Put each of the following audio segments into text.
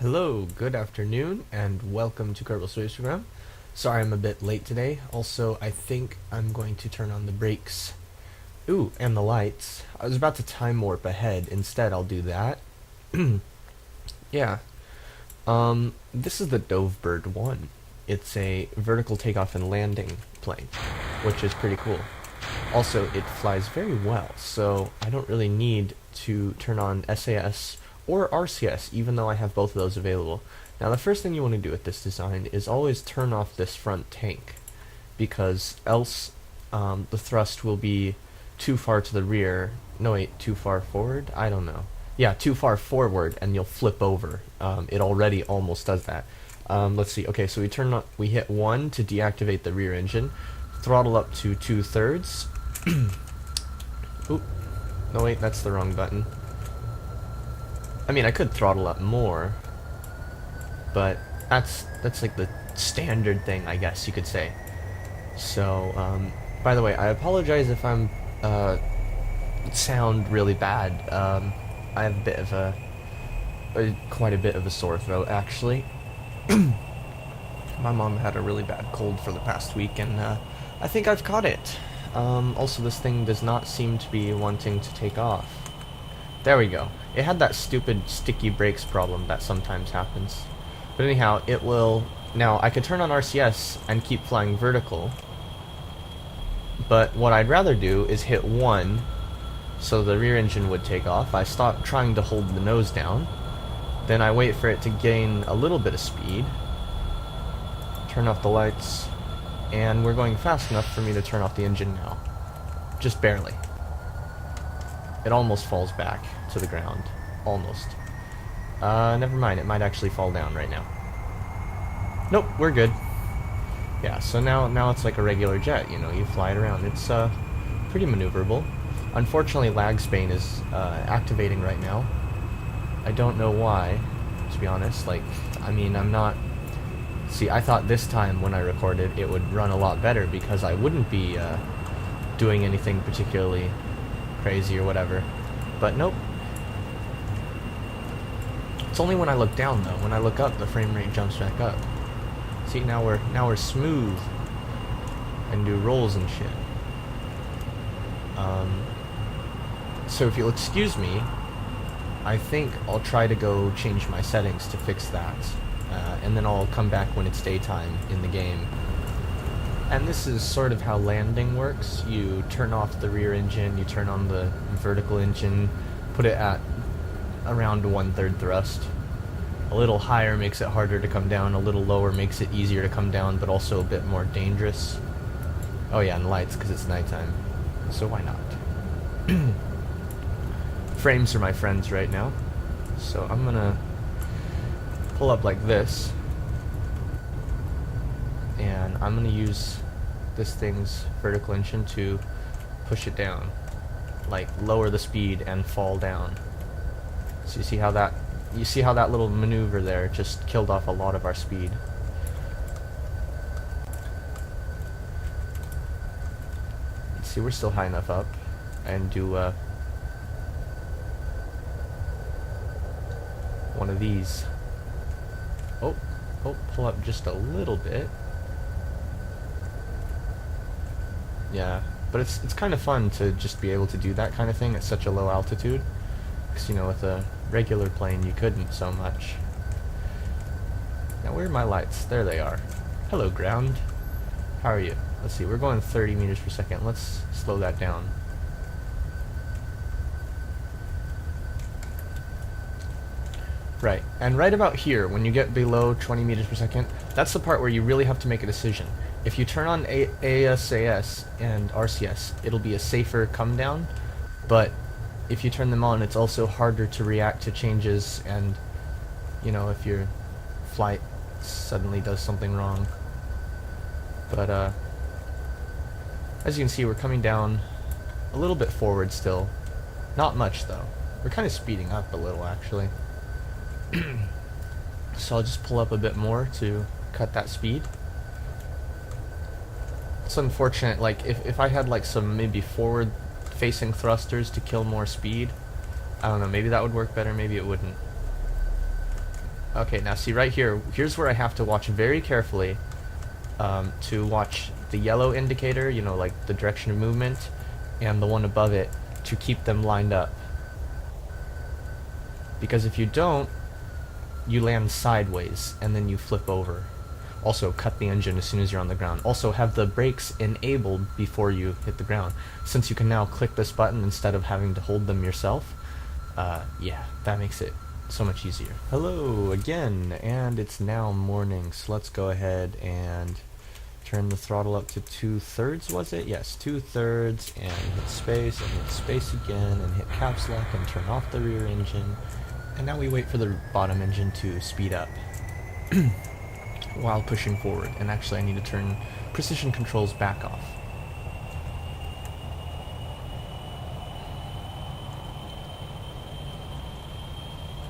Hello, good afternoon, and welcome to Kerbal Instagram. Sorry I'm a bit late today. Also, I think I'm going to turn on the brakes. Ooh, and the lights. I was about to time warp ahead. Instead, I'll do that. Yeah. This is the Dovebird I. It's a vertical takeoff and landing plane, which is pretty cool. Also, it flies very well, so I don't really need to turn on SAS or RCS, even though I have both of those available. Now, the first thing you want to do with this design is always turn off this front tank, because else the thrust will be too far to the rear. No, wait, too far forward? I don't know. Yeah, too far forward, and you'll flip over. It already almost does that. Let's see. Okay, so we hit 1 to deactivate the rear engine, throttle up to 2/3. Oop. No, wait, that's the wrong button. I mean, I could throttle up more, but that's like the standard thing, I guess you could say. So, by the way, I apologize if I'm sound really bad. I have a bit of quite a bit of a sore throat, actually. My mom had a really bad cold for the past week, and I think I've caught it. Also, this thing does not seem to be wanting to take off. There we go. It had that stupid sticky brakes problem that sometimes happens. But anyhow, it will... Now, I could turn on RCS and keep flying vertical, but what I'd rather do is hit 1 so the rear engine would take off. I stop trying to hold the nose down, then I wait for it to gain a little bit of speed, turn off the lights, and we're going fast enough for me to turn off the engine now. Just barely. It almost falls back to the ground. Almost. Never mind, it might actually fall down right now. Nope, we're good. Yeah, so now it's like a regular jet, you know, you fly it around. It's pretty maneuverable. Unfortunately, lag Spain is activating right now. I don't know why, to be honest. Like, I mean, I'm not... See, I thought this time when I recorded it would run a lot better because I wouldn't be doing anything particularly crazy or whatever. But nope. It's only when I look down though. When I look up, the frame rate jumps back up. See, now we're smooth and do rolls and shit. So if you'll excuse me, I think I'll try to go change my settings to fix that, and then I'll come back when it's daytime in the game. And this is sort of how landing works. You turn off the rear engine, you turn on the vertical engine, put it at around 1/3 thrust. A little higher makes it harder to come down, a little lower makes it easier to come down, but also a bit more dangerous. Oh yeah, and lights, because it's nighttime. So why not? Frames are my friends right now. So I'm gonna pull up like this, and I'm gonna use this thing's vertical engine to push it down, like lower the speed and fall down. So you see how that little maneuver there just killed off a lot of our speed. Let's see, we're still high enough up, and do one of these. Oh, pull up just a little bit. Yeah, but it's kind of fun to just be able to do that kind of thing at such a low altitude. Because, you know, with a regular plane, you couldn't so much. Now, where are my lights? There they are. Hello, ground. How are you? Let's see, we're going 30 meters per second. Let's slow that down. Right, and right about here, when you get below 20 meters per second, that's the part where you really have to make a decision. If you turn on ASAS and RCS, it'll be a safer come down, but if you turn them on, it's also harder to react to changes, and, you know, if your flight suddenly does something wrong. But, as you can see, we're coming down a little bit forward still. Not much, though. We're kind of speeding up a little, actually. So I'll just pull up a bit more to cut that speed. It's unfortunate, like, if I had, like, some maybe forward-facing thrusters to kill more speed, I don't know, maybe that would work better, maybe it wouldn't. Okay, now see right here, here's where I have to watch very carefully to watch the yellow indicator, you know, like the direction of movement, and the one above it to keep them lined up. Because if you don't, you land sideways and then you flip over. Also, cut the engine as soon as you're on the ground. Also, have the brakes enabled before you hit the ground. Since you can now click this button instead of having to hold them yourself, yeah, that makes it so much easier. Hello again, and it's now morning, so let's go ahead and turn the throttle up to 2/3, was it? Yes, 2/3, and hit space, and hit space again, and hit caps lock, and turn off the rear engine. And now we wait for the bottom engine to speed up while pushing forward. And actually I need to turn precision controls back off.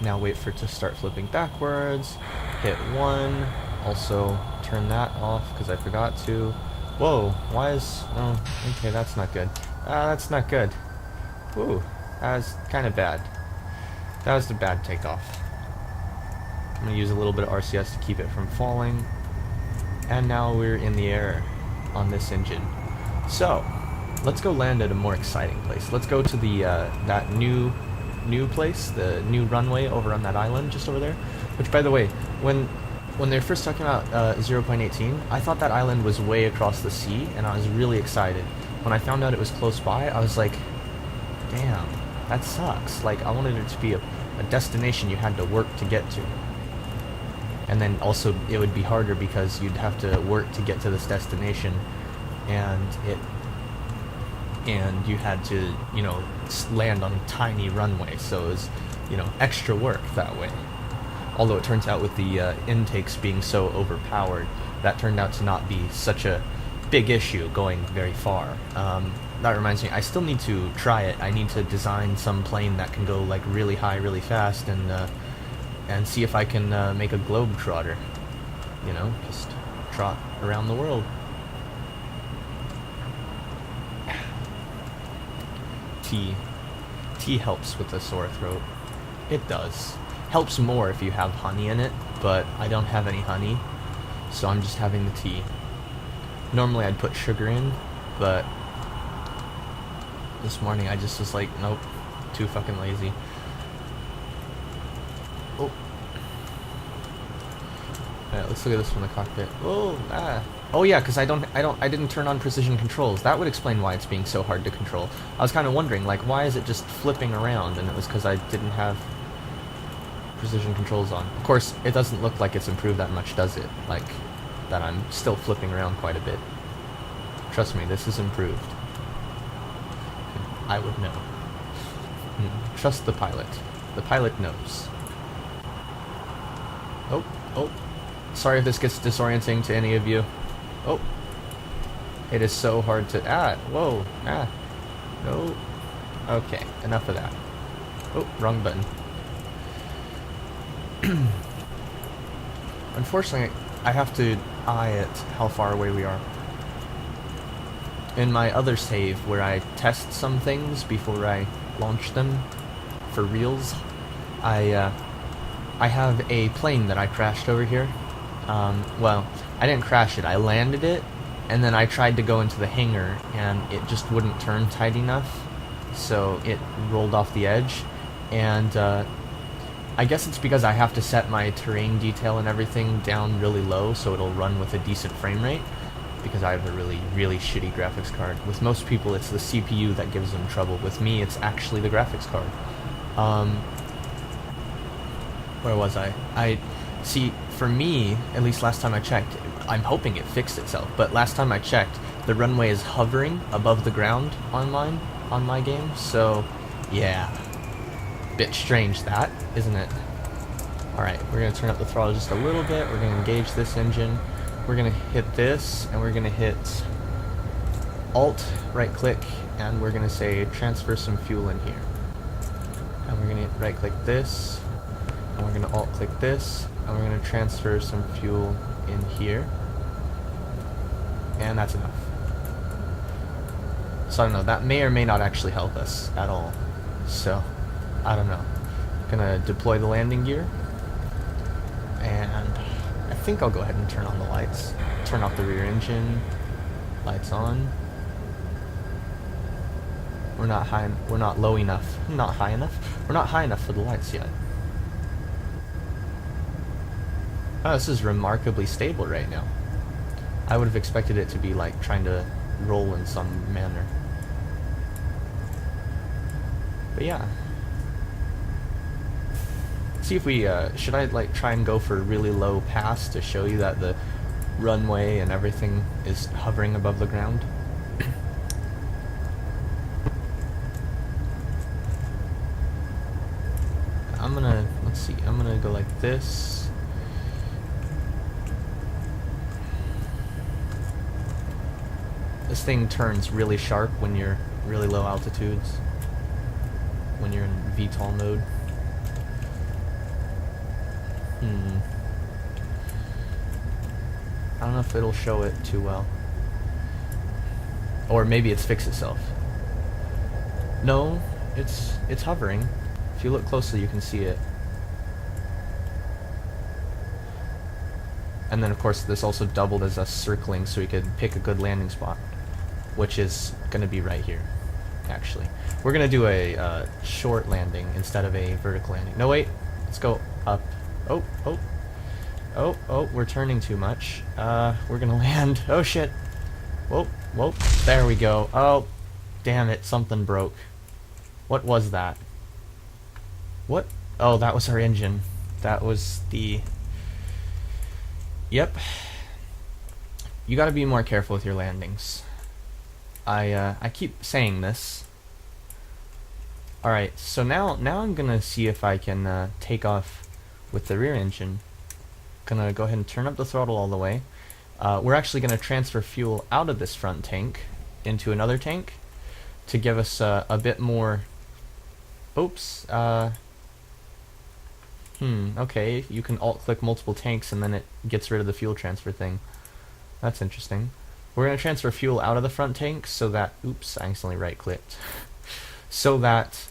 Now wait for it to start flipping backwards, hit 1, also turn that off because I forgot to. Whoa, why is, oh, okay, that's not good. That's not good. Ooh, that was kind of bad. That was a bad takeoff. I'm going to use a little bit of RCS to keep it from falling. And now we're in the air on this engine. So, let's go land at a more exciting place. Let's go to the that new place, the new runway over on that island just over there. Which, by the way, when they were first talking about 0.18, I thought that island was way across the sea, and I was really excited. When I found out it was close by, I was like, damn, that sucks. Like, I wanted it to be a destination you had to work to get to. And then also it would be harder because you'd have to work to get to this destination, and you had to, you know, land on a tiny runway, so it was, you know, extra work that way. Although it turns out with the intakes being so overpowered, that turned out to not be such a big issue going very far. That reminds me, I still need to try it. I need to design some plane that can go like really high, really fast, and see if I can make a globetrotter. You know, just trot around the world. Tea helps with a sore throat. It does. Helps more if you have honey in it, but I don't have any honey, so I'm just having the tea. Normally I'd put sugar in, but this morning I just was like, nope, too fucking lazy. Oh. Alright, let's look at this from the cockpit. Oh, Oh yeah, because I didn't turn on precision controls. That would explain why it's being so hard to control. I was kind of wondering, like, why is it just flipping around? And it was because I didn't have precision controls on. Of course, it doesn't look like it's improved that much, does it? Like, that I'm still flipping around quite a bit. Trust me, this is improved. I would know. Trust the pilot. The pilot knows. Oh. Sorry if this gets disorienting to any of you. Oh. It is so hard to... Whoa. No. Okay, enough of that. Oh, wrong button. Unfortunately, I have to eye at how far away we are. In my other save, where I test some things before I launch them for reals, I have a plane that I crashed over here. Well, I didn't crash it, I landed it, and then I tried to go into the hangar, and it just wouldn't turn tight enough, so it rolled off the edge, and I guess it's because I have to set my terrain detail and everything down really low so it'll run with a decent frame rate, because I have a really, really shitty graphics card. With most people, it's the CPU that gives them trouble. With me, it's actually the graphics card. Where was I? See, for me, at least last time I checked, I'm hoping it fixed itself, but last time I checked, the runway is hovering above the ground on my game, so yeah. Bit strange that, isn't it? Alright, we're going to turn up the throttle just a little bit, we're going to engage this engine, we're going to hit this, and we're going to hit Alt, right click, and we're going to say transfer some fuel in here. And we're going to right click this, and we're going to Alt click this, and we're going to transfer some fuel in here. And that's enough. So I don't know, that may or may not actually help us at all. So, I don't know. Gonna deploy the landing gear. And I think I'll go ahead and turn on the lights. Turn off the rear engine. Lights on. We're not low enough. Not high enough. We're not high enough for the lights yet. Oh, this is remarkably stable right now. I would have expected it to be like trying to roll in some manner. But yeah. See if we, should I like try and go for really low pass to show you that the runway and everything is hovering above the ground? let's see, I'm gonna go like this. This thing turns really sharp when you're really low altitudes, when you're in VTOL mode. I don't know if it'll show it too well. Or maybe it's fixed itself. No, it's hovering. If you look closely, you can see it. And then, of course, this also doubled as us circling, so we could pick a good landing spot, which is going to be right here, actually. We're going to do a short landing instead of a vertical landing. No, wait. Let's go up. Oh, we're turning too much. We're going to land. Oh, shit. Whoa. There we go. Oh, damn it. Something broke. What was that? What? Oh, that was our engine. That was the... Yep. You gotta be more careful with your landings. I keep saying this. Alright, so now I'm gonna see if I can take off with the rear engine. Gonna go ahead and turn up the throttle all the way. We're actually gonna transfer fuel out of this front tank into another tank to give us a bit more... Oops. Okay, you can alt-click multiple tanks and then it gets rid of the fuel transfer thing. That's interesting. We're going to transfer fuel out of the front tank so that... Oops, I accidentally right-clicked. So that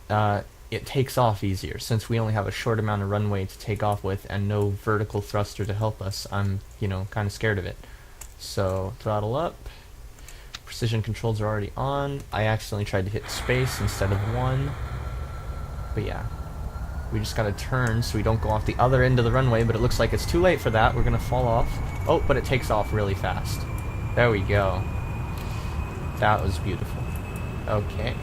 it takes off easier. Since we only have a short amount of runway to take off with and no vertical thruster to help us, I'm, kind of scared of it. So, throttle up. Precision controls are already on. I accidentally tried to hit space instead of 1. But yeah. We just gotta turn so we don't go off the other end of the runway, but it looks like it's too late for that. We're gonna fall off. Oh, but it takes off really fast. There we go. That was beautiful. Okay.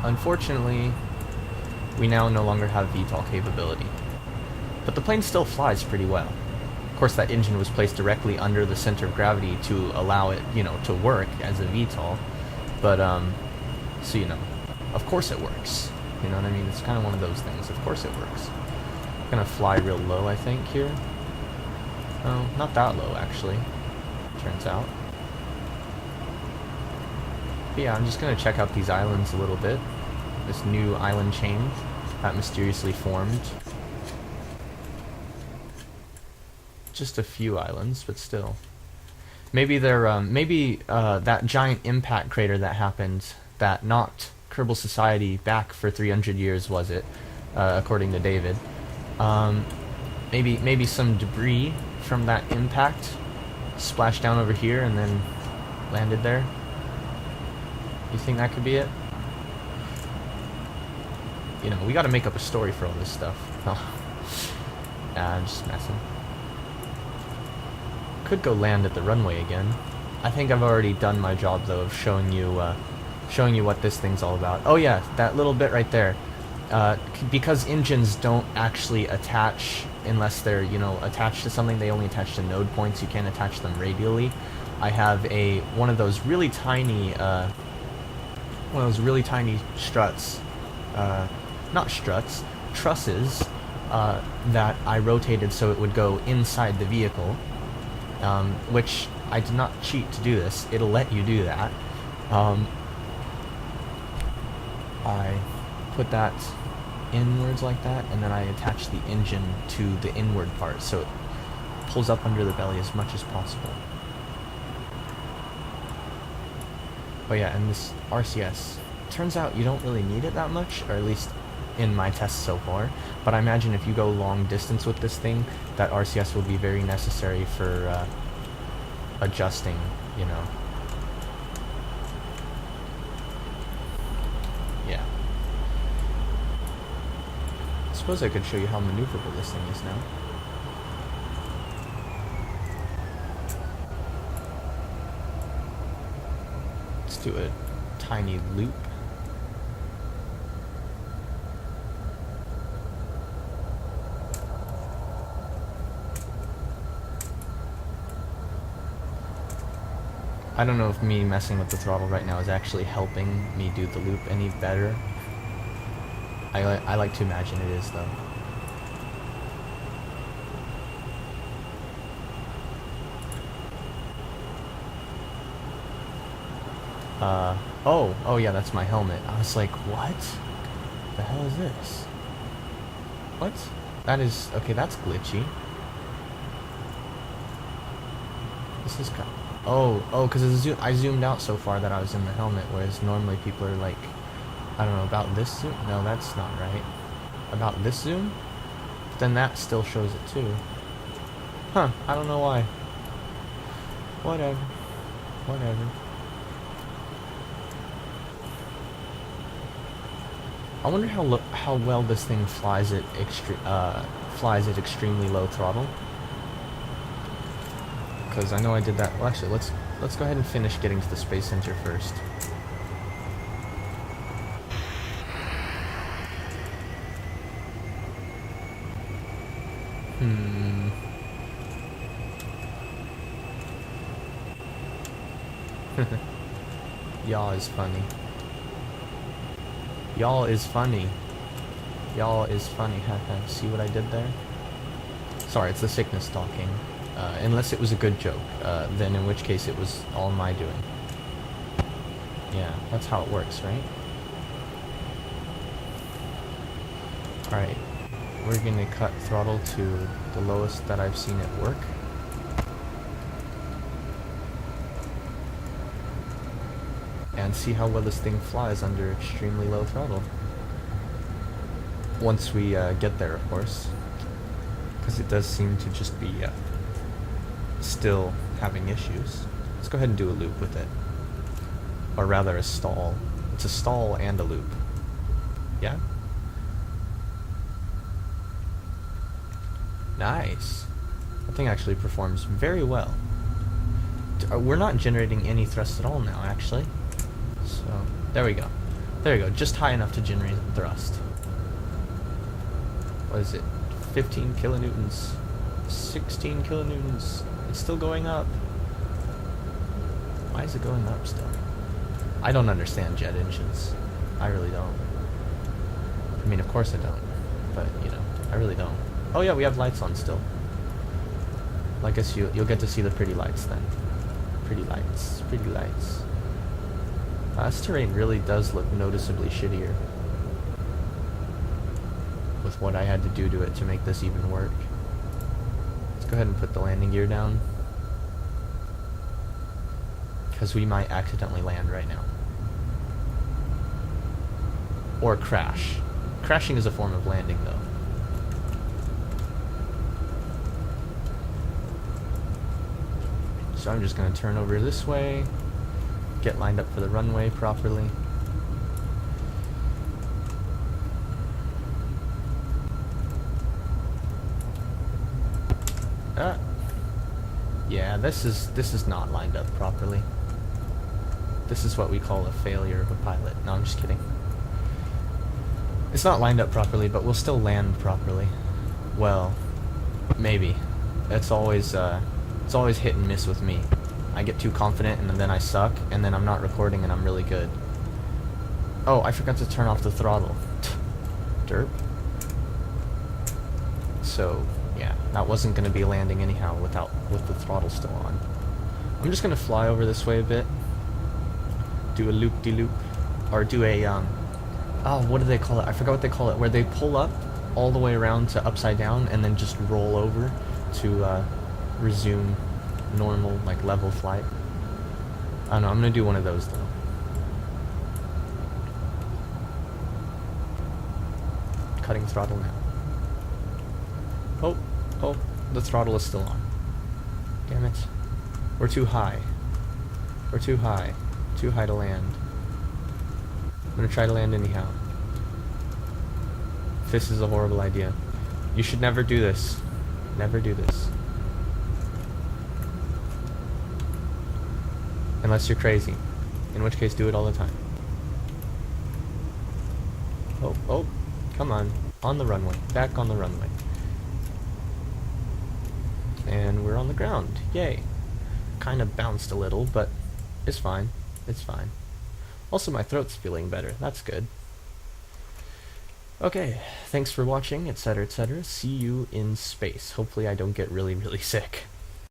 Unfortunately, we now no longer have VTOL capability. But the plane still flies pretty well. Of course, that engine was placed directly under the center of gravity to allow it, to work as a VTOL. But, so of course it works. You know what I mean? It's kind of one of those things. Of course it works. I'm gonna fly real low, I think, here. Oh, not that low, actually. Turns out. But yeah, I'm just gonna check out these islands a little bit. This new island chain that mysteriously formed. Just a few islands, but still. Maybe they're, that giant impact crater that happened that knocked Kerbal Society back for 300 years, was it? According to David. Maybe some debris from that impact splashed down over here and then landed there. You think that could be it? We gotta make up a story for all this stuff. Oh. Nah, I'm just messing. Could go land at the runway again. I think I've already done my job, though, of showing you what this thing's all about. Oh yeah, that little bit right there. Because engines don't actually attach unless they're, attached to something. They only attach to node points. You can't attach them radially. I have one of those really tiny struts, not struts, trusses, that I rotated so it would go inside the vehicle, which I did not cheat to do this. It'll let you do that. I put that inwards like that, and then I attach the engine to the inward part, so it pulls up under the belly as much as possible. Oh yeah, and this RCS, turns out you don't really need it that much, or at least in my tests so far, but I imagine if you go long distance with this thing, that RCS will be very necessary for adjusting, you know. Yeah. I suppose I could show you how maneuverable this thing is now. Let's do a tiny loop. I don't know if me messing with the throttle right now is actually helping me do the loop any better. I like to imagine it is, though. Oh yeah, that's my helmet. I was like, what? The hell is this? What? That is, okay, that's glitchy. This is kind of, oh, because I zoomed out so far that I was in the helmet, whereas normally people are like, I don't know, about this zoom? No, that's not right. About this zoom? But then that still shows it too. Huh, I don't know why. Whatever. Whatever. I wonder how well this thing flies at extremely low throttle. Because I know I did that. Well, actually, let's go ahead and finish getting to the Space Center first. Y'all is funny. Y'all is funny. Y'all is funny. See what I did there? Sorry, it's the sickness talking. Unless it was a good joke, then in which case it was all my doing. Yeah, that's how it works, right? Alright, we're gonna cut throttle to the lowest that I've seen it work. And see how well this thing flies under extremely low throttle. Once we get there, of course. Because it does seem to just be still having issues. Let's go ahead and do a loop with it. Or rather a stall. It's a stall and a loop. Yeah? Nice. That thing actually performs very well. We're not generating any thrust at all now, actually. So, there we go. There we go. Just high enough to generate thrust. What is it? 15 kilonewtons. 16 kilonewtons. It's still going up. Why is it going up still? I don't understand jet engines. I really don't. I mean, of course I don't. But, you know, I really don't. Oh yeah, we have lights on still. Well, I guess you'll get to see the pretty lights then. Pretty lights. Pretty lights. This terrain really does look noticeably shittier with what I had to do to it to make this even work. Let's go ahead and put the landing gear down, because we might accidentally land right now. Or crash. Crashing is a form of landing, though. So I'm just going to turn over this way, get lined up for the runway properly. Yeah, this is not lined up properly. This is what we call a failure of a pilot. No, I'm just kidding. It's not lined up properly, but we'll still land properly. Well, maybe. It's always hit and miss with me. I get too confident and then I suck, and then I'm not recording and I'm really good. Oh, I forgot to turn off the throttle. Derp. So, yeah, that wasn't going to be landing anyhow with the throttle still on. I'm just going to fly over this way a bit. Do a loop-de-loop. Or do a, oh, what do they call it? I forgot what they call it. Where they pull up all the way around to upside down and then just roll over to resume normal, like, level flight. I don't know, I'm going to do one of those, though. cutting throttle now. Oh, oh, the throttle is still on. Damn it. We're too high. We're too high. Too high to land. I'm gonna try to land anyhow. This is a horrible idea. You should never do this. Never do this. Unless you're crazy. In which case, do it all the time. Oh, oh, come on. On the runway. Back on the runway. And we're on the ground. Yay. Kind of bounced a little, but it's fine. It's fine. Also, my throat's feeling better. That's good. Okay, thanks for watching, etc., etc. See you in space. Hopefully I don't get really, really sick.